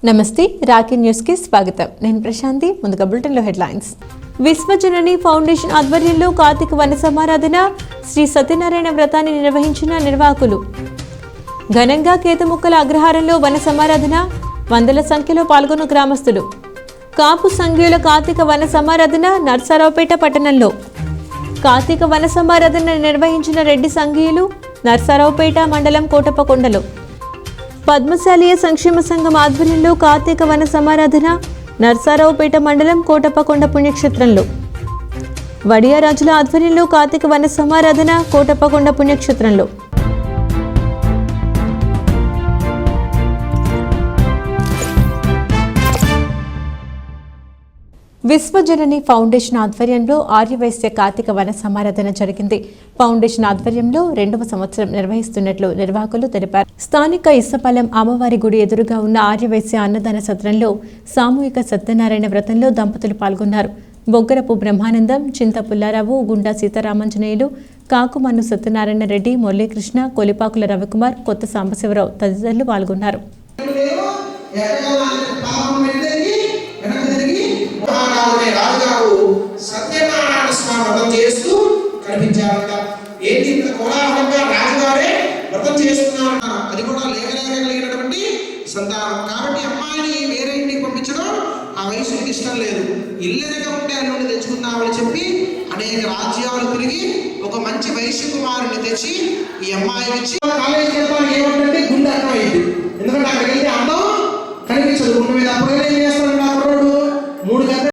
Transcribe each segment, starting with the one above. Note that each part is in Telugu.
నమస్తే రాకీ న్యూస్ కి స్వాగతం. నేను ప్రశాంతి. ముందుగా బులెటిన్ లో హెడ్లైన్స్. విశ్వజనని ఫౌండేషన్ ఆధ్వర్యంలో కార్తీక వన సమారాధన శ్రీ సత్యనారాయణ వ్రతాన్ని నిర్వహించిన నిర్వాహకులు. ఘనంగా కేతముక్కల అగ్రహారంలో వన సమారాధన, వందల సంఖ్యలో పాల్గొన్న గ్రామస్తులు. కాపు సంఘీయుల కార్తీక వన సమారాధన నర్సారావుపేట పట్టణంలో. కార్తీక వన సమారాధన నిర్వహించిన రెడ్డి సంఘీయులు నర్సారావుపేట మండలం కోటప్పకొండలో. పద్మశాలీయ సంక్షేమ సంఘం ఆధ్వర్యంలో కార్తీక వన సమారాధన నర్సారావుపేట మండలం కోటప్పకొండ పుణ్యక్షేత్రంలో. వడియారాజుల ఆధ్వర్యంలో కార్తీక వన సమారాధన కోటప్పకొండ పుణ్యక్షేత్రంలో. విశ్వజనని ఫౌండేషన్ ఆధ్వర్యంలో ఆర్యవైశ్య కార్తీక వన సమారాధన జరిగింది. ఫౌండేషన్ ఆధ్వర్యంలో 2వ సంవత్సరం నిర్వహిస్తున్నట్లు నిర్వాహకులు తెలిపారు. స్థానిక ఇసపాలెం అమ్మవారి గుడి ఎదురుగా ఉన్న ఆర్యవైశ్య అన్నదాన సత్రంలో సామూహిక సత్యనారాయణ వ్రతంలో దంపతులు పాల్గొన్నారు. బొగ్గరపు బ్రహ్మానందం, చింత పుల్లారావు, గుండా సీతారామాంజనేయులు, కాకుమన్ను సత్యనారాయణ రెడ్డి, మురళీకృష్ణ, కొలిపాకుల రవికుమార్, కొత్త సాంబశివరావు తదితరులు పాల్గొన్నారు. రాజుగారు సత్యనారాయణ స్వామి వ్రతం చేస్తూ కనిపించారట. ఏంటి ఇంత కోలాహలంగా రాజుగారే వ్రతం చేస్తున్నారు, అది కూడా లేఖలేఖలిగినటువంటి సంతానం కాబట్టి అమ్మాయిని వేరే ఇంటికి పంపించడం ఆ వయసుకి ఇష్టం లేదు. ఇల్లెనక ఉంటే అల్లుడిని తెచ్చుకుందామని చెప్పి అనేక రాజ్యాలు తిరిగి ఒక మంచి వైశ్య కుమారుని తెచ్చి ఈ అమ్మాయికి ఇచ్చి కాలేజీకి వెళ్తానికి ఏమంటే గుండె అర్థం అయింది. ఎందుకంటే అక్కడికి వెళ్తే అందం కనిపించదు. గుండె మీద అప్పుడు ఏం చేస్తాడు ఆ కుర్రోడు 3 గంటలు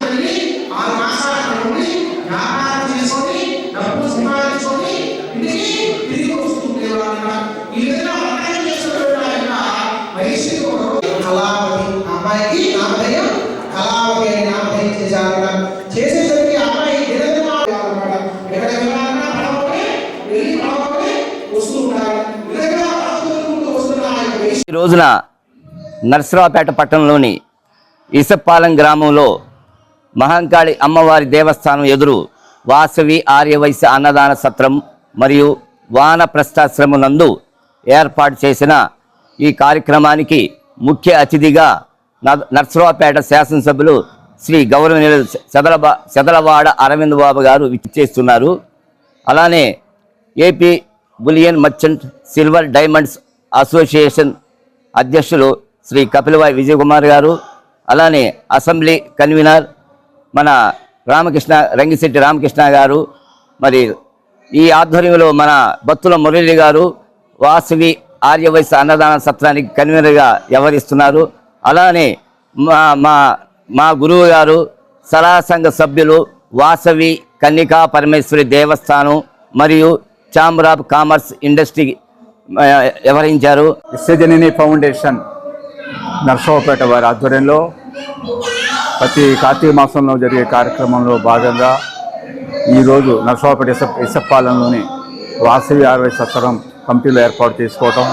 6 మాసాల నుండి వ్యాపారం చేసుకొని డబ్బు సంపాదించుకొని ఇంటికి తిరిగి వస్తుండేవాళ్ళ. ఈ విధంగా వంటలు చేసేటువంటి ఆయన వైశ్యుడు కళావతి అమ్మాయికి నామధేయం కళావతి అని నామధేయం చేశారట. చేసేసరికి అమ్మాయి నిరంతరమాట ఎక్కడ వెళ్ళాలన్నా పడవని వెళ్ళి పడవని వస్తూ ఉంటారు. విధంగా వస్తున్న ఈ రోజున నర్సరావుపేట పట్టణంలోని ఇసపాలెం గ్రామంలో మహంకాళి అమ్మవారి దేవస్థానం ఎదురు వాసవి ఆర్యవైశ్య అన్నదాన సత్రం మరియు వానప్రస్థాశ్రమం నందు ఏర్పాటు చేసిన ఈ కార్యక్రమానికి ముఖ్య అతిథిగా నర్సరావుపేట శాసనసభ్యులు శ్రీ గౌరవనీయులు సెదలవాడ అరవింద్ బాబు గారు విచ్చేస్తున్నారు. అలానే AP bullion merchant silver diamonds association అధ్యక్షులు శ్రీ కపిలవాయి విజయకుమార్ గారు, అలానే అసెంబ్లీ కన్వీనర్ మన రంగిశెట్టి రామకృష్ణ గారు, మరి ఈ ఆధ్వర్యంలో మన బత్తుల మురళి గారు వాసవి ఆర్యవైశ్య అన్నదాన సత్రానికి కన్వీనర్గా వ్యవహరిస్తున్నారు. అలానే మా గురువు గారు సలహా సంఘ సభ్యులు వాసవి కన్నికా పరమేశ్వరి దేవస్థానం మరియు ఛాంబర్ ఆఫ్ కామర్స్ ఇండస్ట్రీ వ్యవహరించారు. విశ్వజనని ఫౌండేషన్ నర్సరావుపేట వారి ఆధ్వర్యంలో ప్రతి కార్తీక మాసంలో జరిగే కార్యక్రమంలో భాగంగా ఈరోజు నర్సరావుపేట ఇసప్పాలెంలోని వాసవి ఆర్యవైశ్య సత్రం కమిటీలో ఏర్పాటు చేసుకోవటం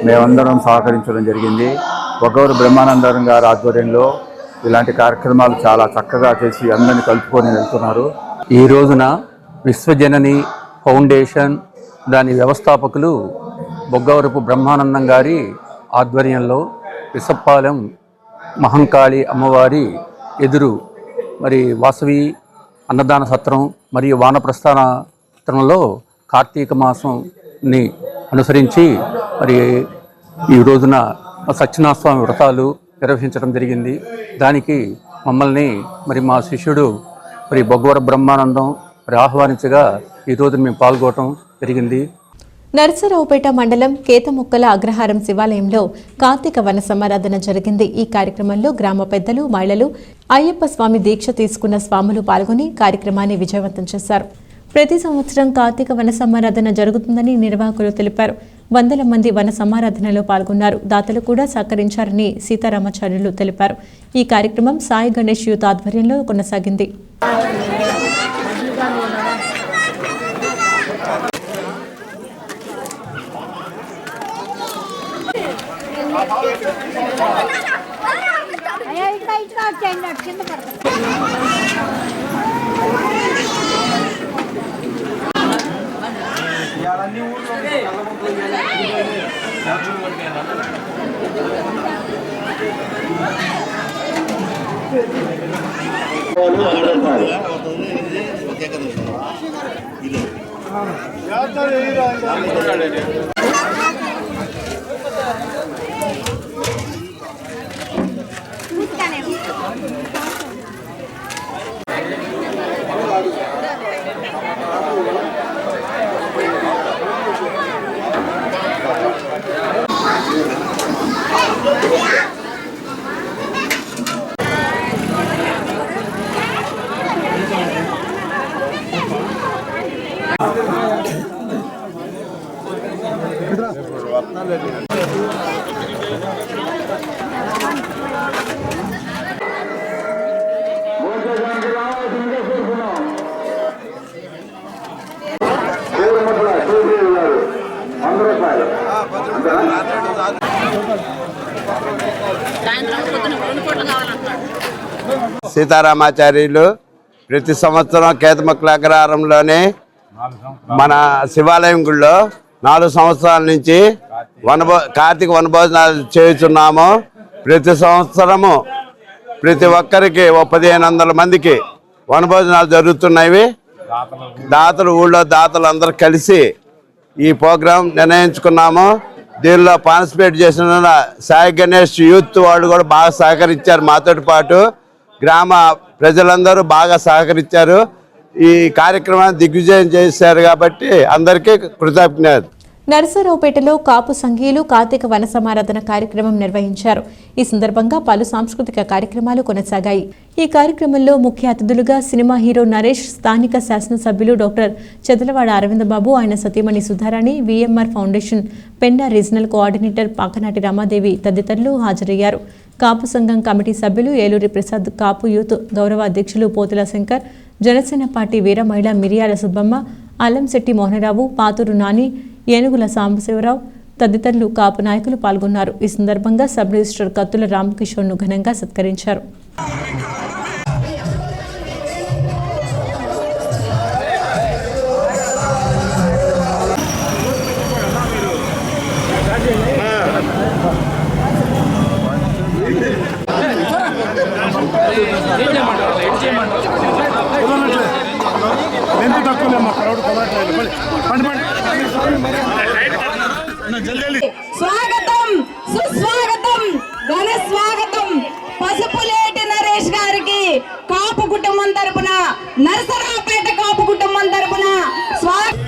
మేమందరం సహకరించడం జరిగింది. బొగ్గవరపు బ్రహ్మానందం గారి ఆధ్వర్యంలో ఇలాంటి కార్యక్రమాలు చాలా చక్కగా చేసి అందరినీ కలుపుకొని వెళ్తున్నారు. ఈ రోజున విశ్వజనని ఫౌండేషన్ దాని వ్యవస్థాపకులు బొగ్గవరపు బ్రహ్మానందం గారి ఆధ్వర్యంలో ఇసప్పాలెం మహంకాళి అమ్మవారి ఎదురు మరి వాసవి అన్నదాన సత్రం మరియు వానప్రస్థాన సత్రంలో కార్తీక మాసంని అనుసరించి మరి ఈ రోజున సత్యనారాయణ స్వామి వ్రతాలు నిర్వహించడం జరిగింది. దానికి మమ్మల్ని మరి మా శిష్యుడు మరి బొగ్గవర బ్రహ్మానందం మరి ఆహ్వానించగా ఈరోజు మేము పాల్గొనడం జరిగింది. నర్సరావుపేట మండలం కేతముక్కల అగ్రహారం శివాలయంలో కార్తీక వన సమారాధన జరిగింది. ఈ కార్యక్రమంలో గ్రామ పెద్దలు, మహిళలు, అయ్యప్ప స్వామి దీక్ష తీసుకున్న స్వాములు పాల్గొని కార్యక్రమాన్ని విజయవంతం చేశారు. ప్రతి సంవత్సరం కార్తీక వన సమారాధన జరుగుతుందని నిర్వాహకులు తెలిపారు. వందల మంది వన సమారాధనలో పాల్గొన్నారు. దాతలు కూడా సహకరించారని సీతారామాచార్యులు తెలిపారు. ఈ కార్యక్రమం సాయి గణేష్ యూత్ ఆధ్వర్యంలో కొనసాగింది. సీతారామాచార్యులు ప్రతి సంవత్సరం కేతమక్కుల అగ్రహారంలోనే మన శివాలయం గుళ్ళో 4 సంవత్సరాల నుంచి కార్తీక వనభోజనాలు చేస్తున్నాము. ప్రతి సంవత్సరము ప్రతి ఒక్కరికి 1500 మందికి వనభోజనాలు జరుగుతున్నాయి. దాతలు ఊళ్ళో దాతలు అందరూ కలిసి ఈ ప్రోగ్రాం నిర్ణయించుకున్నాము. దీనిలో పార్టిసిపేట్ చేసిన సాయి గణేష్ యూత్ వాళ్ళు కూడా బాగా సహకరించారు. మాతో పాటు గ్రామ ప్రజలందరూ బాగా సహకరించారు. ఈ కార్యక్రమాన్ని దిగ్విజయం చేశారు కాబట్టి అందరికీ కృతజ్ఞతలు. నరసరావుపేటలో కాపు సంఘీయులు కార్తీక వన సమారాధన కార్యక్రమం నిర్వహించారు. ఈ సందర్భంగా పలు సాంస్కృతిక కార్యక్రమాలు కొనసాగాయి. ఈ కార్యక్రమంలో ముఖ్య అతిథులుగా సినిమా హీరో నరేష్, స్థానిక శాసనసభ్యులు డాక్టర్ చెదలవాడ అరవిందబాబు, ఆయన సతీమణి సుధారాణి, విఎంఆర్ ఫౌండేషన్ పెండా రీజనల్ కోఆర్డినేటర్ పాకనాటి రమాదేవి తదితరులు హాజరయ్యారు. కాపు సంఘం కమిటీ సభ్యులు ఏలూరి ప్రసాద్, కాపు యూత్ గౌరవ అధ్యక్షులు పోతుల శంకర్, జనసేన పార్టీ వీర మహిళ మిరియాల సుబ్బమ్మ, అల్లంశెట్టి మోహనరావు, పాతూరు నాని, ఏనుగుల సాంబశివరావు తదితరులు కాపు నాయకులు పాల్గొన్నారు. ఈ సందర్భంగా సబ్ రిజిస్టర్ కత్తుల రామకిషోర్ను ఘనంగా సత్కరించారు. స్వాగతం, సుస్వాగతం, ఘన స్వాగతం. పసుపులేటి నరేష్ గారికి కాపు కుటుంబం తరపున, నరసరావుపేట కాపు కుటుంబం తరపున స్వాగతం.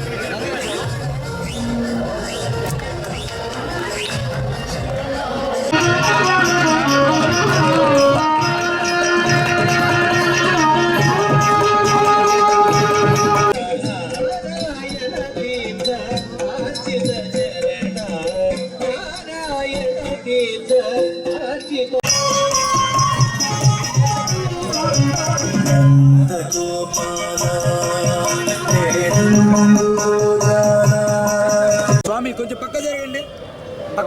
స్వామి కొంచెం పక్క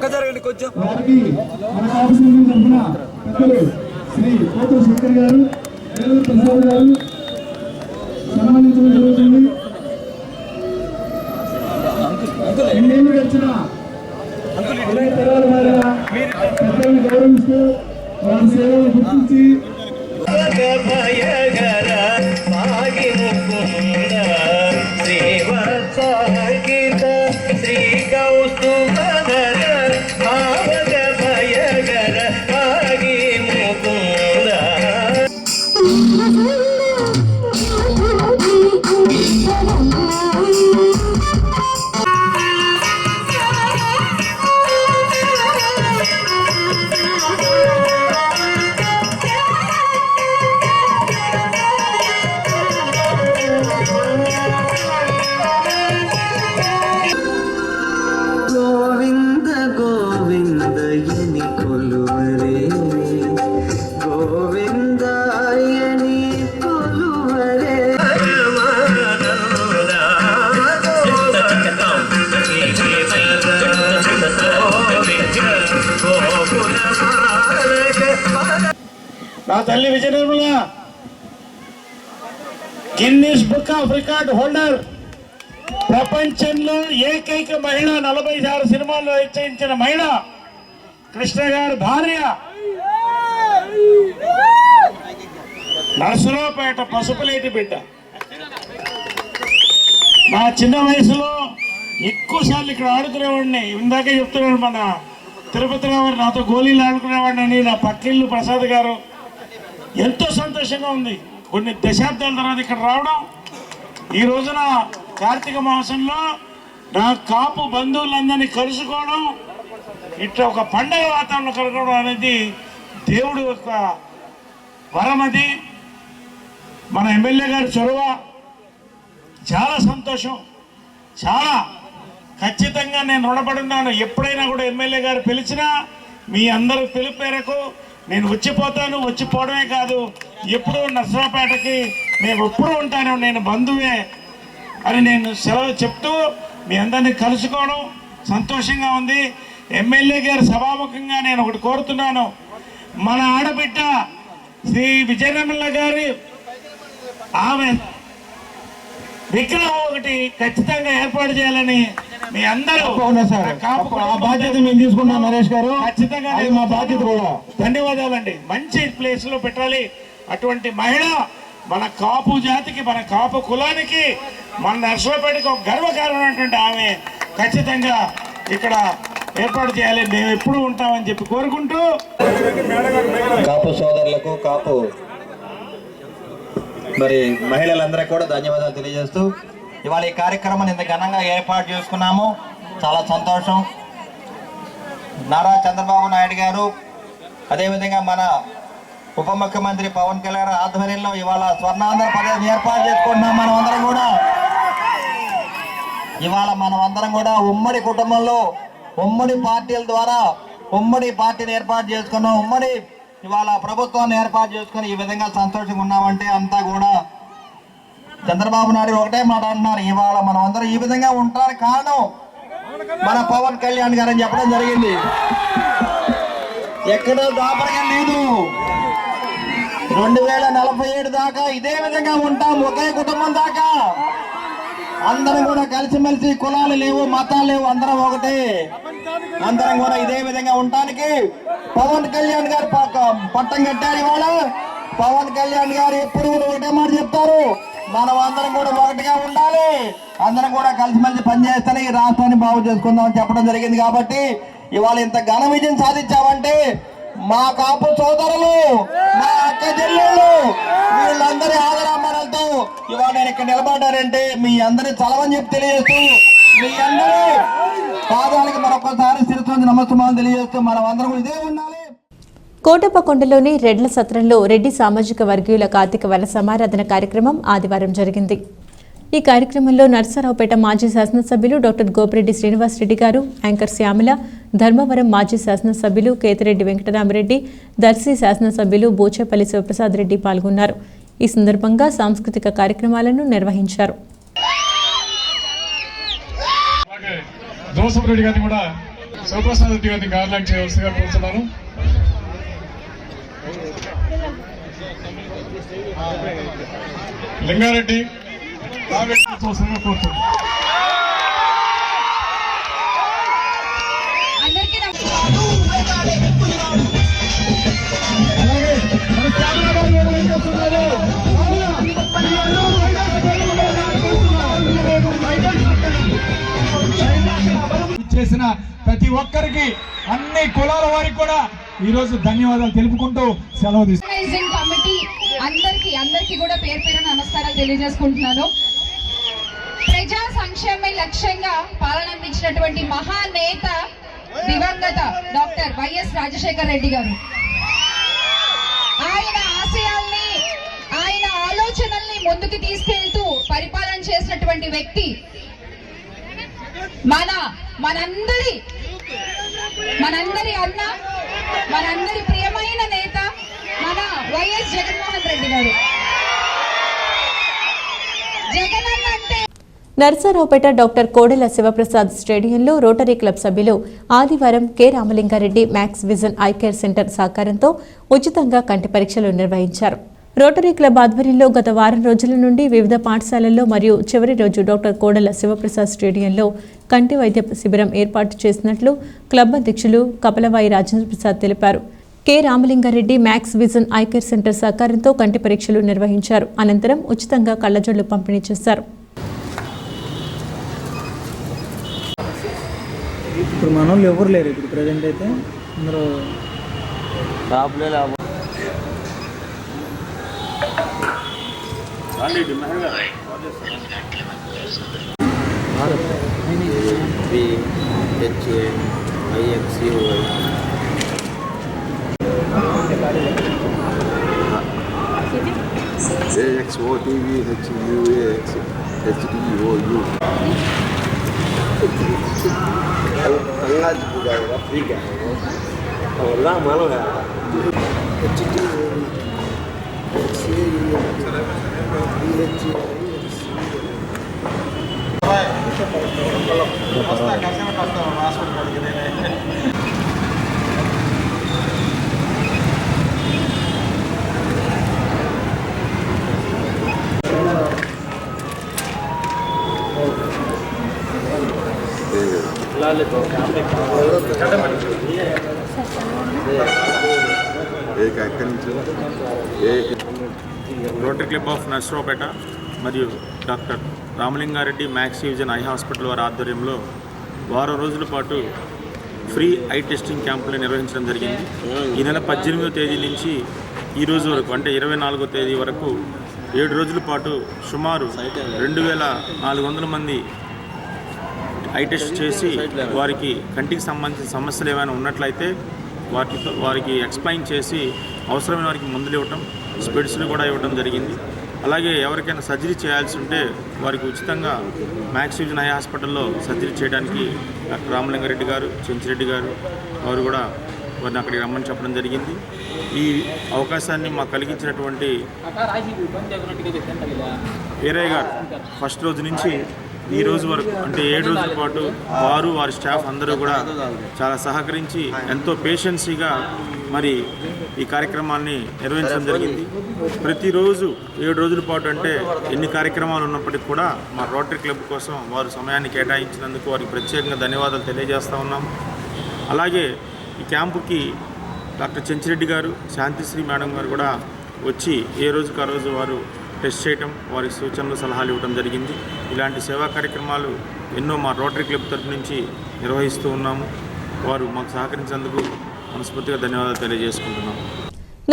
జరగండి కొంచెం. వారికి మన కాపు సంఘం తరఫున పెద్దలు శ్రీ పోతుల శంకర్ గారు, ఏలూరు ప్రసాద్ గారు సన్మానించడం జరుగుతుంది. ఎన్నేళ్ళు గడిచిన అనేక తరాల వారిగా పెద్దలను గౌరవిస్తూ వారి సేవలు గుర్తించి నా తల్లి Vijaya Nirmala Guinness book of record holder, ప్రపంచంలో ఏకైక మహిళ, 46 సినిమాల్లో హెచ్చరించిన మహిళ, కృష్ణ గారి భార్య నరసరావుపేట పసుపులేటి బిడ్డ. నా చిన్న వయసులో ఎక్కువసార్లు ఇక్కడ ఆడుకునేవాడిని. ఇందాకే చెప్తున్నాడు మన తిరుపతి రావు నాతో గోళీలు ఆడుకునేవాడిని అని. నా పక్కిళ్ళు ప్రసాద్ గారు. ఎంతో సంతోషంగా ఉంది కొన్ని దశాబ్దాల తర్వాత ఇక్కడ రావడం. ఈ రోజున కార్తీక మాసంలో నా కాపు బంధువులందరినీ కలుసుకోవడం, ఇట్లా ఒక పండగ వాతావరణం కలగడం అనేది దేవుడు యొక్క వరం. అది మన ఎమ్మెల్యే గారి చొరవ. చాలా సంతోషం. చాలా ఖచ్చితంగా నేను రుణపడున్నాను. ఎప్పుడైనా కూడా ఎమ్మెల్యే గారు పిలిచినా మీ అందరూ పిలుపు మేరకు నేను వచ్చిపోతాను. వచ్చిపోవడమే కాదు, ఎప్పుడూ నర్సరావుపేటకి నేను ఎప్పుడూ ఉంటాను, నేను బంధువే అని నేను సెలవు చెప్తూ మీ అందరినీ కలుసుకోవడం సంతోషంగా ఉంది. ఎమ్మెల్యే గారు సభాముఖంగా నేను ఒకటి కోరుతున్నాను. మన ఆడబిడ్డ శ్రీ విజయనిర్మల గారి ఆమె విగ్రహం ఒకటి ఖచ్చితంగా ఏర్పాటు చేయాలని మీ అందరూ ఆ బాధ్యత మేము తీసుకున్నాం నరేష్ గారు. ఖచ్చితంగా మా బాధ్యత కూడా. ధన్యవాదాలండి. మంచి ప్లేస్ లో పెట్టాలి. అటువంటి మహిళ మన కాపు జాతికి, మన కాపు కులానికి, మన నర్సరావుపేటకి ఒక గర్వకారణమైనటువంటి ఆమె ఖచ్చితంగా ఇక్కడ ఏర్పాటు చేయాలి. మేము ఎప్పుడు ఉంటామని చెప్పి కోరుకుంటూ కాపు సోదరులకు, కాపు మరి మహిళలందరూ కూడా ధన్యవాదాలు తెలియజేస్తూ ఇవాళ ఈ కార్యక్రమాన్ని ఇంత ఘనంగా ఏర్పాటు చేసుకున్నాము. చాలా సంతోషం. నారా చంద్రబాబు నాయుడు గారు, అదేవిధంగా మన ఉప ముఖ్యమంత్రి పవన్ కళ్యాణ్ ఆధ్వర్యంలో ఇవాళ స్వర్ణాంధ్ర పర్యటన ఏర్పాటు చేసుకుంటున్నాం. మనమందరం కూడా ఉమ్మడి కుటుంబంలో ఉమ్మడి పార్టీల ద్వారా ఉమ్మడి పార్టీని ఏర్పాటు చేసుకున్నాం. ఉమ్మడి ఇవాళ ప్రభుత్వాన్ని ఏర్పాటు చేసుకుని ఈ విధంగా సంతోషంగా ఉన్నామంటే అంతా కూడా చంద్రబాబు నాయుడు ఒకటే మాట అంటున్నారు. ఇవాళ మనం అందరం ఈ విధంగా ఉండడానికి కారణం మన పవన్ కళ్యాణ్ గారు అని చెప్పడం జరిగింది. ఎక్కడ దాపరగా లేదు. 2047 దాకా ఇదే విధంగా ఉంటాం, ఒకే కుటుంబం దాకా. అందరం కూడా కలిసిమెలిసి, కులాలు లేవు, మతాలు లేవు, అందరం ఒకటే. అందరం కూడా ఇదే విధంగా ఉండడానికి పవన్ కళ్యాణ్ గారు పట్టం కట్టారు. ఇవాళ పవన్ కళ్యాణ్ గారు ఎప్పుడు కూడా ఒకటే మాట చెప్తారు, మనం అందరం కూడా ఒకటిగా ఉండాలి, అందరం కూడా కలిసిమెలిసి పనిచేస్తేనే ఈ రాష్ట్రాన్ని బాగు చేసుకుందామని చెప్పడం జరిగింది. కాబట్టి ఇవాళ ఇంత ఘన విజయం సాధించామంటే మా కాపు సోదరులు, మా అక్క చెల్లెళ్ళు, వీళ్ళందరి ఆదరామరాలతో ఇవాళ నేను ఇక్కడ నిలబడ్డారంటే మీ అందరి చలవని చెప్పి తెలియజేస్తూ, మీ అందరూ పాదాలకి మరొకసారి శిరస్సు నమస్కారం తెలియజేస్తూ మనం అందరం ఇదే ఉండాలి. కోటప్పకొండలోని రెడ్ల సత్రంలో రెడ్డి సామాజిక వర్గీయుల కార్తీక వన సమారాధన కార్యక్రమం ఆదివారం జరిగింది. ఈ కార్యక్రమంలో నర్సరావుపేట మాజీ శాసనసభ్యులు డాక్టర్ గోపిరెడ్డి శ్రీనివాస్ రెడ్డి గారు, యాంకర్ శ్యామల, ధర్మవరం మాజీ శాసనసభ్యులు కేతిరెడ్డి వెంకటరామరెడ్డి, దర్శి శాసనసభ్యులు బోచేపల్లి శివప్రసాద్ రెడ్డి పాల్గొన్నారు. ఈ సందర్భంగా సాంస్కృతిక కార్యక్రమాలను నిర్వహించారు. జోసఫ్ రెడ్డి గారిని కూడా శివప్రసాద్ రెడ్డి గారిని గార్లాండ్ చేయవలసిగా కోరుతున్నాను. లింగారెడ్డి కోరుతున్నాను. చేసిన ప్రతి ఒక్కరికి, అన్ని కులాల వారికి కూడా ఈ రోజు ధన్యవాదాలు తెలుపుకుంటూ సెలవు తీసుకుంటున్నాను. కమిటీ అందరికీ కూడా పేరు పేరు నమస్కారాలు తెలియజేసుకుంటున్నాను. ప్రజా సంక్షేమ లక్ష్యంగా పాలన అందించినటువంటి మహానేత దివంగత డాక్టర్ వైఎస్ రాజశేఖర్ రెడ్డి గారు, ఆయన ఆశయాల్ని, ఆయన ఆలోచనల్ని ముందుకు తీసుకెళ్తూ పరిపాలన చేసినటువంటి వ్యక్తి మనందరి అన్న, మనందరి ప్రియమైన నేత మన వైఎస్ జగన్మోహన్ రెడ్డి గారు. జగనన్న అంటే నర్సరావుపేట డాక్టర్ కోడెల శివప్రసాద్ స్టేడియంలో రోటరీ క్లబ్ సభ్యులు ఆదివారం K Ramalinga Reddy Max Vision Eye Care Centre సహకారంతో ఉచితంగా కంటి పరీక్షలు నిర్వహించారు. రోటరీ క్లబ్ ఆధ్వర్యంలో గత వారం రోజుల నుండి వివిధ పాఠశాలల్లో మరియు చివరి రోజు డాక్టర్ కోడెల శివప్రసాద్ స్టేడియంలో కంటి వైద్య శిబిరం ఏర్పాటు చేసినట్లు క్లబ్ అధ్యక్షులు కపలవాయి రాజేంద్ర ప్రసాద్ తెలిపారు. K Ramalinga Reddy Max Vision Eye Care Centre సహకారంతో కంటి పరీక్షలు నిర్వహించారు. అనంతరం ఉచితంగా కళ్లజోళ్లు పంపిణీ చేశారు. ఇప్పుడు మనోళ్ళు ఎవరు లేరు. ఇప్పుడు ప్రజెంట్ అయితే అందరూ రోటరీ క్లబ్ ఆఫ్ నర్సరావుపేట మరియు doctor Ramalinga Reddy Max Vision Eye Hospital వారి ఆధ్వర్యంలో వారం రోజుల పాటు ఫ్రీ ఐ టెస్టింగ్ క్యాంపులు నిర్వహించడం జరిగింది. ఈ నెల 18వ తేదీ నుంచి ఈ రోజు వరకు అంటే 24వ తేదీ వరకు 7 రోజుల పాటు సుమారు 2400 మంది ఐ టెస్ట్ చేసి వారికి కంటికి సంబంధించిన సమస్యలు ఏమైనా ఉన్నట్లయితే వారికి ఎక్స్ప్లెయిన్ చేసి అవసరమైన వారికి మందులు ఇవ్వటం, స్పెడ్స్లు కూడా ఇవ్వడం జరిగింది. అలాగే ఎవరికైనా సర్జరీ చేయాల్సి ఉంటే వారికి ఉచితంగా మ్యాక్స్ విజన్ ఐ హాస్పిటల్లో సర్జరీ చేయడానికి డాక్టర్ రామలింగారెడ్డి గారు, చెంచిరెడ్డి గారు వారు కూడా వారిని అక్కడికి రమ్మని చెప్పడం జరిగింది. ఈ అవకాశాన్ని మాకు కలిగించినటువంటి వీరయ్య గారు ఫస్ట్ రోజు నుంచి ఈ రోజు వరకు అంటే 7 రోజుల పాటు వారు వారి స్టాఫ్ అందరూ కూడా చాలా సహకరించి ఎంతో పేషెన్సీగా మరి ఈ కార్యక్రమాన్ని నిర్వహించడం జరిగింది. ప్రతిరోజు 7 రోజుల పాటు అంటే ఎన్ని కార్యక్రమాలు ఉన్నప్పటికీ కూడా మా రోటరీ క్లబ్ కోసం వారు సమయాన్ని కేటాయించినందుకు వారికి ప్రత్యేకంగా ధన్యవాదాలు తెలియజేస్తూ ఉన్నాము. అలాగే ఈ క్యాంపుకి డాక్టర్ చెంచిరెడ్డి గారు, శాంతిశ్రీ మేడం గారు కూడా వచ్చి ఏ రోజుకు ఆ రోజు వారు టెస్ట్ చేయటం, వారి సూచనలు సలహాలు ఇవ్వడం జరిగింది. ఇలాంటి సేవా కార్యక్రమాలు ఎన్నో మా రోటరీ క్లబ్ తరఫు నుంచి నిర్వహిస్తూ ఉన్నాము. వారు మాకు సహకరించేందుకు మనస్ఫూర్తిగా ధన్యవాదాలు తెలియజేసుకుంటున్నాము.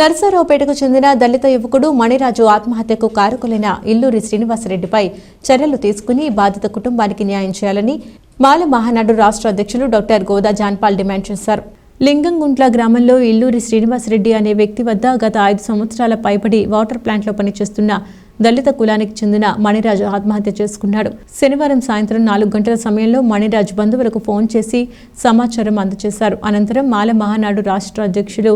నరసరావుపేటకు చెందిన దళిత యువకుడు మణిరాజు ఆత్మహత్యకు కారకులైన ఇల్లూరి శ్రీనివాసరెడ్డిపై చర్యలు తీసుకుని బాధిత కుటుంబానికి న్యాయం చేయాలని మాల మహానాడు రాష్ట్ర అధ్యక్షులు డాక్టర్ గోదా జాన్పాల్ డిమాండ్ చేశారు. లింగంగుంట్ల గ్రామంలో ఇల్లూరి శ్రీనివాసరెడ్డి అనే వ్యక్తి వద్ద గత 5 సంవత్సరాల పైబడి వాటర్ ప్లాంట్లో పనిచేస్తున్న దళిత కులానికి చెందిన మణిరాజు ఆత్మహత్య చేసుకున్నాడు. శనివారం సాయంత్రం 4 గంటల సమయంలో మణిరాజు బంధువులకు ఫోన్ చేసి సమాచారం అందజేశారు. అనంతరం మాల మహానాడు రాష్ట్ర అధ్యక్షులు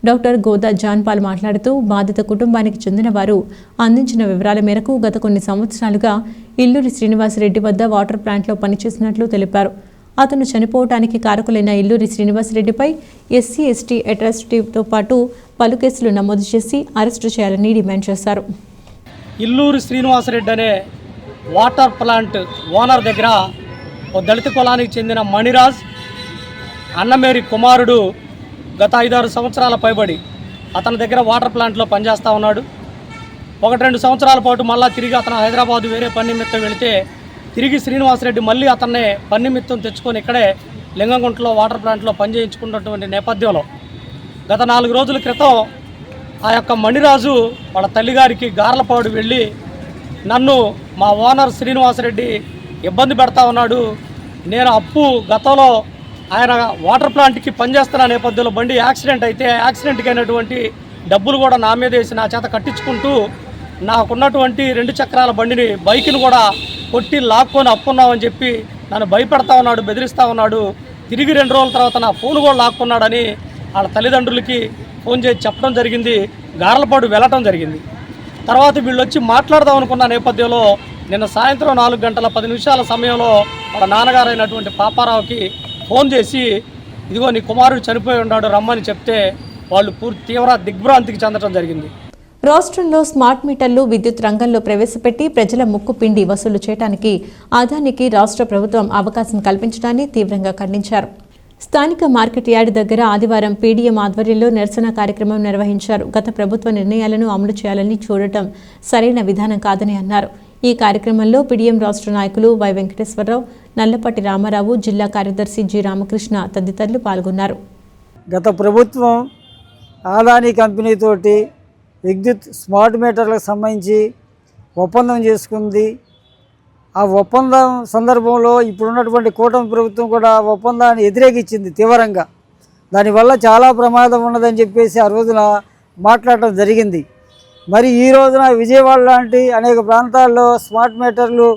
డాక్టర్ గోదా జాన్పాల్ మాట్లాడుతూ బాధిత కుటుంబానికి చెందిన వారు అందించిన వివరాల మేరకు గత కొన్ని సంవత్సరాలుగా ఇల్లూరి శ్రీనివాసరెడ్డి వద్ద వాటర్ ప్లాంట్లో పనిచేసినట్లు తెలిపారు. అతను చనిపోవటానికి కారకులైన ఇల్లూరి శ్రీనివాసరెడ్డిపై ఎస్సీ ఎస్టీ అట్రాసిటీతో పాటు పలు కేసులు నమోదు చేసి అరెస్టు చేయాలని డిమాండ్ చేశారు. ఇల్లూరి శ్రీనివాసరెడ్డి అనే వాటర్ ప్లాంట్ ఓనర్ దగ్గర ఓ దళిత కులానికి చెందిన మణిరాజ్ అన్నమేరి కుమారుడు గత 5-6 సంవత్సరాల పైబడి అతని దగ్గర వాటర్ ప్లాంట్లో పనిచేస్తూ ఉన్నాడు. 1-2 సంవత్సరాల పాటు మళ్ళీ తిరిగి అతను హైదరాబాద్ వేరే పని నిమిత్తం వెళితే తిరిగి శ్రీనివాసరెడ్డి మళ్ళీ అతన్ని పని నిమిత్తం తెచ్చుకొని ఇక్కడే లింగంగుంటలో వాటర్ ప్లాంట్లో పనిచేయించుకున్నటువంటి నేపథ్యంలో గత 4 రోజుల క్రితం ఆ యొక్క మణిరాజు వాళ్ళ తల్లిగారికి గార్లపాడు వెళ్ళి నన్ను మా ఓనర్ శ్రీనివాసరెడ్డి ఇబ్బంది పెడతా ఉన్నాడు, నేను అప్పు గతంలో ఆయన వాటర్ ప్లాంట్కి పనిచేస్తున్న నేపథ్యంలో బండి యాక్సిడెంట్ అయితే యాక్సిడెంట్కి అయినటువంటి డబ్బులు కూడా నా మీద వేసి నా చేత కట్టించుకుంటూ నాకున్నటువంటి 2 చక్రాల బండిని బైక్ను కూడా కొట్టి లాక్కొని అప్పున్నామని చెప్పి నన్ను భయపెడతా ఉన్నాడు, బెదిరిస్తూ ఉన్నాడు. తిరిగి 2 రోజుల తర్వాత నా ఫోన్ కూడా లాక్కున్నాడని వాళ్ళ తల్లిదండ్రులకి ఫోన్ చేసి చెప్పడం జరిగింది. గార్లపాడు వెళ్ళటం జరిగింది. తర్వాత వీళ్ళు వచ్చి మాట్లాడదాం అనుకున్న నేపథ్యంలో నిన్న సాయంత్రం 4 గంటల 10 నిమిషాల సమయంలో వాళ్ళ నాన్నగారు అయినటువంటి పాపారావుకి ఫోన్ చేసి ఇదిగో నీ కుమారుడు చనిపోయి ఉన్నాడు రమ్మని చెప్తే వాళ్ళు తీవ్ర దిగ్భ్రాంతికి చెందడం జరిగింది. రాష్ట్రంలో స్మార్ట్ మీటర్లు విద్యుత్ రంగంలో ప్రవేశపెట్టి ప్రజల ముక్కు పిండి వసూలు చేయడానికి అదానికి రాష్ట్ర ప్రభుత్వం అవకాశం కల్పించడాన్ని తీవ్రంగా ఖండించారు. స్థానిక మార్కెట్ యార్డ్ దగ్గర ఆదివారం పీడీఎం ఆధ్వర్యంలో నిరసన కార్యక్రమం నిర్వహించారు. గత ప్రభుత్వ నిర్ణయాలను అమలు చేయాలని చూడటం సరైన విధానం కాదని అన్నారు. ఈ కార్యక్రమంలో పీడీఎం రాష్ట్ర నాయకులు వై వెంకటేశ్వరరావు, నల్లపట్టి రామారావు, జిల్లా కార్యదర్శి జి రామకృష్ణ తదితరులు పాల్గొన్నారు. గత ప్రభుత్వం ఆదాని కంపెనీతోటి విద్యుత్ స్మార్ట్ మీటర్లకు సంబంధించి ఒప్పందం చేసుకుంది. ఆ ఒప్పందం సందర్భంలో ఇప్పుడున్నటువంటి కూటమి ప్రభుత్వం కూడా ఒప్పందాన్ని వ్యతిరేకించింది తీవ్రంగా. దానివల్ల చాలా ప్రమాదం ఉన్నదని చెప్పేసి ఆ రోజున మాట్లాడటం జరిగింది. మరి ఈ రోజున విజయవాడ లాంటి అనేక ప్రాంతాల్లో స్మార్ట్ మీటర్లు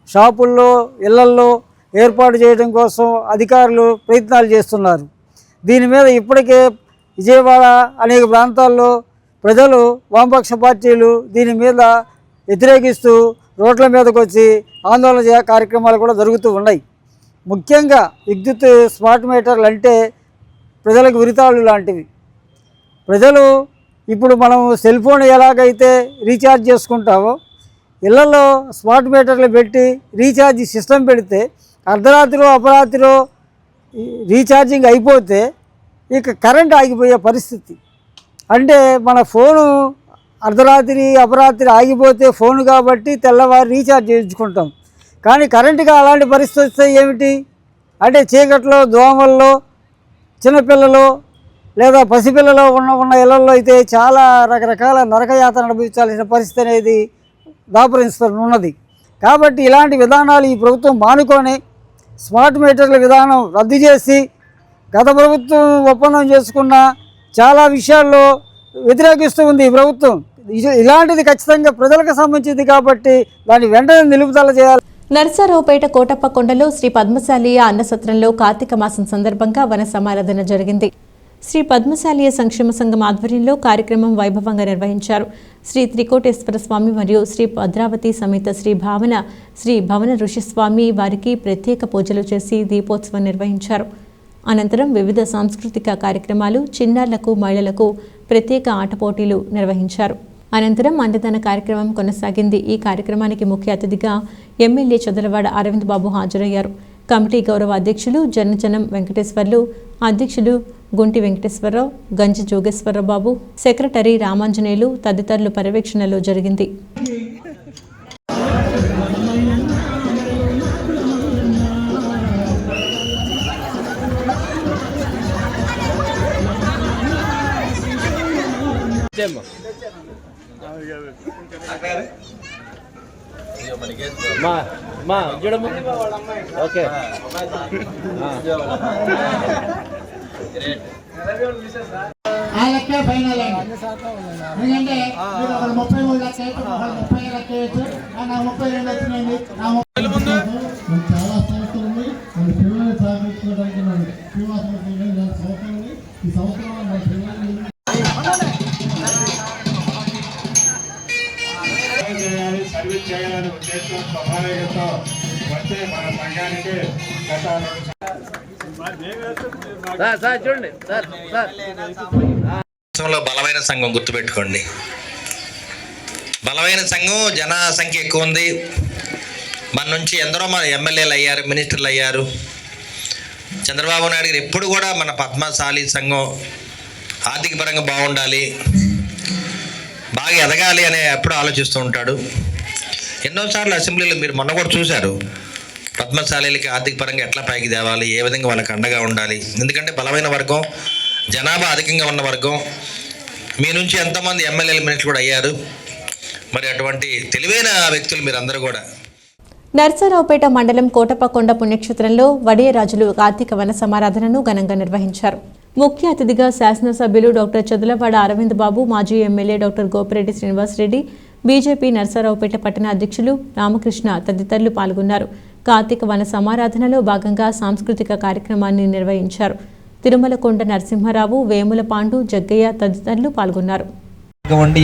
షాపుల్లో, ఇళ్లల్లో ఏర్పాటు చేయడం కోసం అధికారులు ప్రయత్నాలు చేస్తున్నారు. దీని మీద ఇప్పటికే విజయవాడ అనేక ప్రాంతాల్లో ప్రజలు, వామపక్ష పార్టీలు దీని మీద వ్యతిరేకిస్తూ రోడ్ల మీదకు వచ్చి ఆందోళన కార్యక్రమాలు కూడా జరుగుతూ ఉన్నాయి. ముఖ్యంగా విద్యుత్ స్మార్ట్ మీటర్లు అంటే ప్రజలకు ఉరితాళ్ళు లాంటివి. ప్రజలు ఇప్పుడు మనం సెల్ ఫోన్ ఎలాగైతే రీఛార్జ్ చేసుకుంటామో ఇళ్లలో స్మార్ట్ మీటర్లు పెట్టి రీఛార్జ్ సిస్టమ్ పెడితే అర్ధరాత్రిలో అపరాత్రిలో రీఛార్జింగ్ అయిపోతే ఇక కరెంట్ ఆగిపోయే పరిస్థితి. అంటే మన ఫోను అర్ధరాత్రి అపరాత్రి ఆగిపోతే ఫోను కాబట్టి తెల్లవారు రీఛార్జ్ చేయించుకుంటాం. కానీ కరెంటుగా అలాంటి పరిస్థితి వస్తే ఏమిటి అంటే చీకట్లో, దోమల్లో, చిన్నపిల్లలు లేదా పసిపిల్లలు ఉన్న ఇళ్లలో అయితే చాలా రకరకాల నరకయాతన అనుభవించాల్సిన పరిస్థితి అనేది దాపురించుతున్నది. కాబట్టి ఇలాంటి విధానాలు ఈ ప్రభుత్వం మానుకొని స్మార్ట్ మీటర్ల విధానం రద్దు చేసి గత ప్రభుత్వం ఒప్పందం చేసుకున్న చాలా విషయాల్లో వ్యతిరేకిస్తూ ఉంది ఈ ప్రభుత్వం. ఇలాంటిది ఖచ్చితంగా ప్రజలకు సంబంధించింది కాబట్టి దాన్ని వెంటనే నిలుపుదల చేయాలి. నరసరావుపేట కోటప్ప కొండలో శ్రీ పద్మశాలీయ అన్నసత్రంలో కార్తీక మాసం సందర్భంగా వన సమారాధన జరిగింది. శ్రీ పద్మశాలీయ సంక్షేమ సంఘం ఆధ్వర్యంలో కార్యక్రమం వైభవంగా నిర్వహించారు. శ్రీ త్రికోటేశ్వర స్వామి మరియు శ్రీ భద్రావతి సమేత శ్రీ భవన ఋషిస్వామి వారికి ప్రత్యేక పూజలు చేసి దీపోత్సవం నిర్వహించారు. అనంతరం వివిధ సాంస్కృతిక కార్యక్రమాలు, చిన్నారులకు, మహిళలకు ప్రత్యేక ఆట పోటీలు నిర్వహించారు. అనంతరం అన్నదాన కార్యక్రమం కొనసాగింది. ఈ కార్యక్రమానికి ముఖ్య అతిథిగా ఎమ్మెల్యే చదలవాడ అరవింద్ బాబు హాజరయ్యారు. కమిటీ గౌరవ అధ్యక్షులు జనజనం వెంకటేశ్వర్లు, అధ్యక్షులు గుంటి వెంకటేశ్వరరావు, గంజి జోగేశ్వరరావు బాబు, సెక్రటరీ రామాంజనేయులు తదితరుల పర్యవేక్షణలో జరిగింది. ఓకే ఆ లెక్క ఫైనల్ ఎందుకంటే 33 లక్షలు 30 లక్షలు నా 32 వచ్చినాయి. చాలా సంస్థలు ఉన్నాయి. మన పిల్లల్ని సాగించుకోవడానికి సంవత్సరం ఈ సంవత్సరం మన పిల్లల్ని సర్వీస్ చేయాలని ఉద్దేశం స్వాభావికతో వచ్చే మన సంఘానికి బలమైన సంఘం గుర్తుపెట్టుకోండి. బలమైన సంఘం, జన సంఖ్య ఎక్కువ ఉంది. మన నుంచి ఎందరో మన ఎమ్మెల్యేలు అయ్యారు, మినిస్టర్లు అయ్యారు. చంద్రబాబు నాయుడు గారు ఎప్పుడు కూడా మన పద్మశాలి సంఘం ఆర్థిక పరంగా బాగుండాలి, బాగా ఎదగాలి అని ఎప్పుడు ఆలోచిస్తూ ఉంటాడు. ఎన్నోసార్లు అసెంబ్లీలో మీరు మొన్న కూడా చూశారు, పద్మశాలీలకి ఆర్థిక పరంగా ఎట్లా పైకి తేవాలి, ఏ విధంగా వాళ్ళకి అండగా ఉండాలి. ఎందుకంటే బలమైన వర్గం, జనాభా అధికంగా ఉన్న వర్గం. మీ నుంచి ఎంతోమంది ఎమ్మెల్యేలు, మినిస్టర్లు కూడా అయ్యారు. మరి అటువంటి తెలివైన వ్యక్తులు మీరందరూ కూడా. నర్సరావుపేట మండలం కోటప్పకొండ పుణ్యక్షేత్రంలో వడియరాజులు కార్తీక వన సమారాధనను ఘనంగా నిర్వహించారు. ముఖ్య అతిథిగా శాసనసభ్యులు డాక్టర్ చదలవాడ అరవింద్ బాబు, మాజీ MLA doctor Gopireddy Srinivasa Reddy, BJP Narasaraopet పట్టణ అధ్యక్షులు రామకృష్ణ తదితరులు పాల్గొన్నారు. కార్తీక వన సమారాధనలో భాగంగా సాంస్కృతిక కార్యక్రమాన్ని నిర్వహించారు. తిరుమలకొండ నరసింహారావు, వేముల పాండు, జగ్గయ్య తదితరులు పాల్గొన్నారు.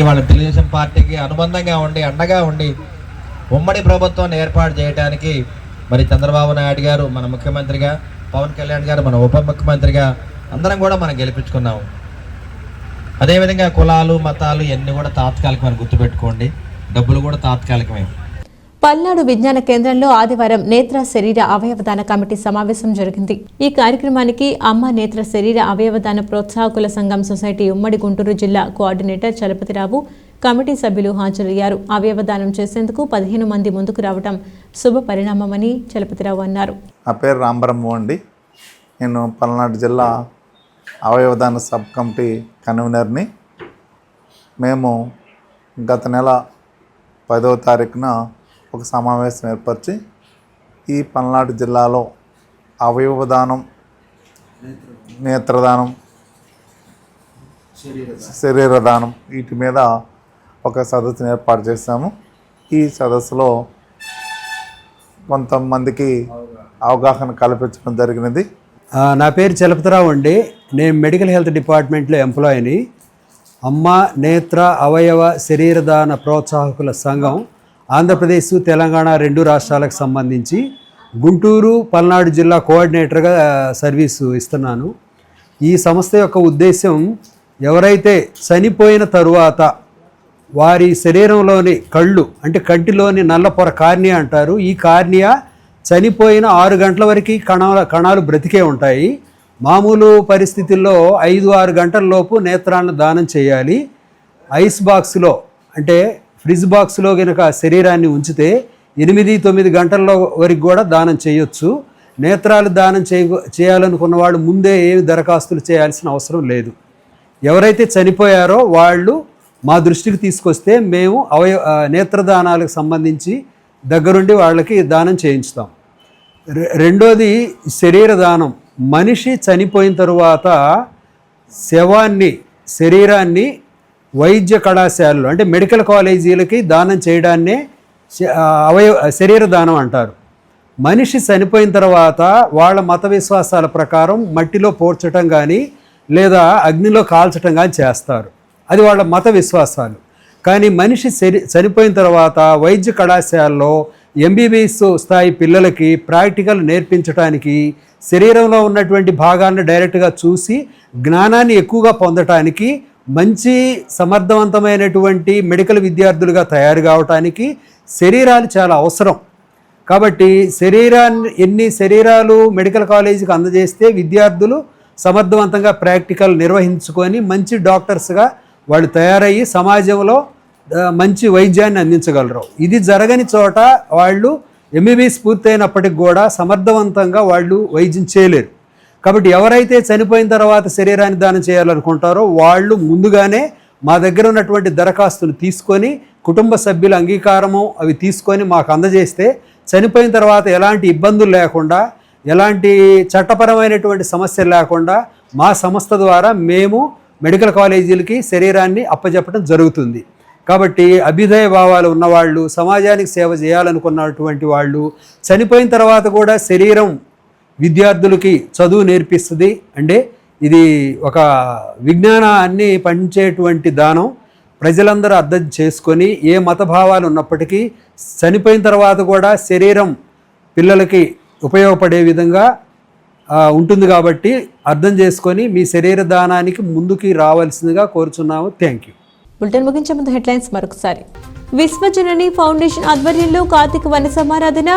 వాళ్ళ తెలుగుదేశం పార్టీకి అనుబంధంగా ఉండి, అండగా ఉండి ఉమ్మడి ప్రభుత్వాన్ని ఏర్పాటు చేయడానికి మరి చంద్రబాబు నాయుడు గారు మన ముఖ్యమంత్రిగా, పవన్ కళ్యాణ్ గారు మన ఉప ముఖ్యమంత్రిగా అందరం కూడా మనం గెలిపించుకున్నాము. అదేవిధంగా కులాలు, మతాలు ఇవన్నీ కూడా తాత్కాలికమని గుర్తుపెట్టుకోండి. డబ్బులు కూడా తాత్కాలికమే. పల్నాడు విజ్ఞాన కేంద్రంలో ఆదివారం నేత్ర శరీర అవయవదాన కమిటీ సమావేశం జరిగింది. ఈ కార్యక్రమానికి అమ్మ నేత్ర శరీర అవయవదాన ప్రోత్సాహకుల సంఘం సొసైటీ ఉమ్మడి గుంటూరు జిల్లా కోఆర్డినేటర్ చలపతిరావు, కమిటీ సభ్యులు హాజరయ్యారు. అవయవదానం చేసేందుకు 15 మంది ముందుకు రావడం శుభ పరిణామమని చలపతిరావు అన్నారు. నా పేరు రాంబరమ్మ అండి. నేను పల్నాడు జిల్లా అవయవదాన సబ్ కమిటీ కన్వీనర్ని. మేము గత నెల 10వ తారీఖున ఒక సమావేశం ఏర్పరిచి ఈ పల్నాడు జిల్లాలో అవయవదానం, నేత్రదానం, శరీరదానం వీటి మీద ఒక సదస్సును ఏర్పాటు చేశాము. ఈ సదస్సులో కొంతమందికి అవగాహన కల్పించడం జరిగినది. నా పేరు చలపతిరావు అండి. నేను మెడికల్ హెల్త్ డిపార్ట్మెంట్లో ఎంప్లాయీని. అమ్మ నేత్ర అవయవ శరీరదాన ప్రోత్సాహకుల సంఘం ఆంధ్రప్రదేశ్, తెలంగాణ 2 రాష్ట్రాలకు సంబంధించి గుంటూరు, పల్నాడు జిల్లా కోఆర్డినేటర్గా సర్వీసు ఇస్తున్నాను. ఈ సంస్థ యొక్క ఉద్దేశం, ఎవరైతే చనిపోయిన తరువాత వారి శరీరంలోని కళ్ళు అంటే కంటిలోని నల్ల పొర కార్నియా అంటారు, ఈ కార్నియా చనిపోయిన 6 గంటల వరకు కణాలు బ్రతికే ఉంటాయి. మామూలు పరిస్థితుల్లో 5-6 గంటల లోపు నేత్రాలను దానం చేయాలి. ఐస్ బాక్స్లో అంటే ఫ్రిడ్జ్ బాక్స్లో కనుక శరీరాన్ని ఉంచితే 8-9 గంటల వరకు కూడా దానం చేయొచ్చు. నేత్రాలు దానం చేయాలనుకున్న వాళ్ళు ముందే ఏమి దరఖాస్తులు చేయాల్సిన అవసరం లేదు. ఎవరైతే చనిపోయారో వాళ్ళు మా దృష్టికి తీసుకొస్తే మేము నేత్రదానాలకు సంబంధించి దగ్గరుండి వాళ్ళకి దానం చేయించుతాం. రెండోది శరీరదానం. మనిషి చనిపోయిన తరువాత శరీరాన్ని వైద్య కళాశాలలు అంటే మెడికల్ కాలేజీలకి దానం చేయడాన్నే శరీర దానం అంటారు. మనిషి చనిపోయిన తర్వాత వాళ్ళ మత విశ్వాసాల ప్రకారం మట్టిలో పోర్చటం కానీ లేదా అగ్నిలో కాల్చటం కానీ చేస్తారు. అది వాళ్ళ మత విశ్వాసాలు. కానీ మనిషి చనిపోయిన తర్వాత వైద్య కళాశాలలో MBBS స్థాయి పిల్లలకి ప్రాక్టికల్ నేర్పించడానికి, శరీరంలో ఉన్నటువంటి భాగాన్ని డైరెక్ట్గా చూసి జ్ఞానాన్ని ఎక్కువగా పొందటానికి, మంచి సమర్థవంతమైనటువంటి మెడికల్ విద్యార్థులుగా తయారు కావటానికి శరీరాలు చాలా అవసరం. కాబట్టి ఎన్ని శరీరాలు మెడికల్ కాలేజీకి అందజేస్తే విద్యార్థులు సమర్థవంతంగా ప్రాక్టికల్ నిర్వహించుకొని మంచి డాక్టర్స్గా వాళ్ళు తయారయ్యి సమాజంలో మంచి వైద్యాన్ని అందించగలరు. ఇది జరగని చోట వాళ్ళు MBBS పూర్తయినప్పటికి కూడా సమర్థవంతంగా వాళ్ళు వైద్యం చేయలేరు. కాబట్టి ఎవరైతే చనిపోయిన తర్వాత శరీరాన్ని దానం చేయాలనుకుంటారో వాళ్ళు ముందుగానే మా దగ్గర ఉన్నటువంటి దరఖాస్తులు తీసుకొని, కుటుంబ సభ్యుల అంగీకారము అవి తీసుకొని మాకు అందజేస్తే చనిపోయిన తర్వాత ఎలాంటి ఇబ్బందులు లేకుండా, ఎలాంటి చట్టపరమైనటువంటి సమస్యలు లేకుండా మా సంస్థ ద్వారా మేము మెడికల్ కాలేజీలకి శరీరాన్ని అప్పచెప్పడం జరుగుతుంది. కాబట్టి అభ్యుదయ భావాలు ఉన్నవాళ్ళు, సమాజానికి సేవ చేయాలనుకున్నటువంటి వాళ్ళు చనిపోయిన తర్వాత కూడా శరీరం విద్యార్థులకి చదువు నేర్పిస్తుంది. అంటే ఇది ఒక విజ్ఞానాన్ని పంచేటువంటి దానం. ప్రజలందరూ అర్థం చేసుకొని ఏ మత భావాలు ఉన్నప్పటికీ చనిపోయిన తర్వాత కూడా శరీరం పిల్లలకి ఉపయోగపడే విధంగా ఉంటుంది. కాబట్టి అర్థం చేసుకొని మీ శరీర దానానికి ముందుకి రావాల్సిందిగా కోరుచున్నాము. Thank you. బులెటిన్ ముగించే ముందు హెడ్లైన్స్ మరొకసారి. విశ్వజనని ఫౌండేషన్ ఆధ్వర్యంలో కార్తీక వన సమారాధన,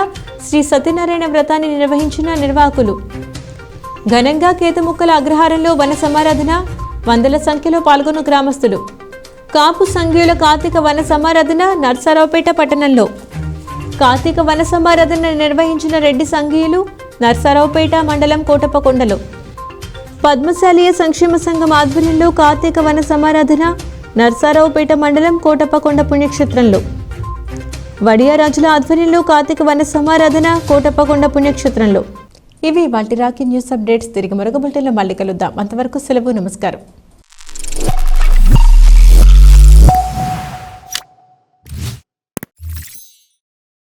శ్రీ సత్యనారాయణ వ్రతాన్ని నిర్వహించిన నిర్వాహకులు. ఘనంగా కేతముక్కల అగ్రహారంలో వన సమారాధన, వందల సంఖ్యలో పాల్గొన్న గ్రామస్తులు. కాపు సంఘీయుల కార్తీక వన సమారాధన నర్సారావుపేట పట్టణంలో. కార్తీక వన సమారాధన నిర్వహించిన రెడ్డి సంఘీయులు నర్సారావుపేట మండలం కోటప్పకొండలో. పద్మశాలీయ సంక్షేమ సంఘం ఆధ్వర్యంలో కార్తీక వన సమారాధన నర్సారావుపేట మండలం కోటప్పకొండ పుణ్యక్షేత్రంలో. వడియారాజుల ఆధ్వర్యంలో కార్తీక వన సమారాధన కోటప్పకొండ పుణ్యక్షేత్రంలో. ఇవి వాటి రాకి న్యూస్ అప్డేట్స్. తిరిగి మరొక బులెటిన్లో మళ్ళీ కలుద్దాం. అంతవరకు సెలవు. నమస్కారం.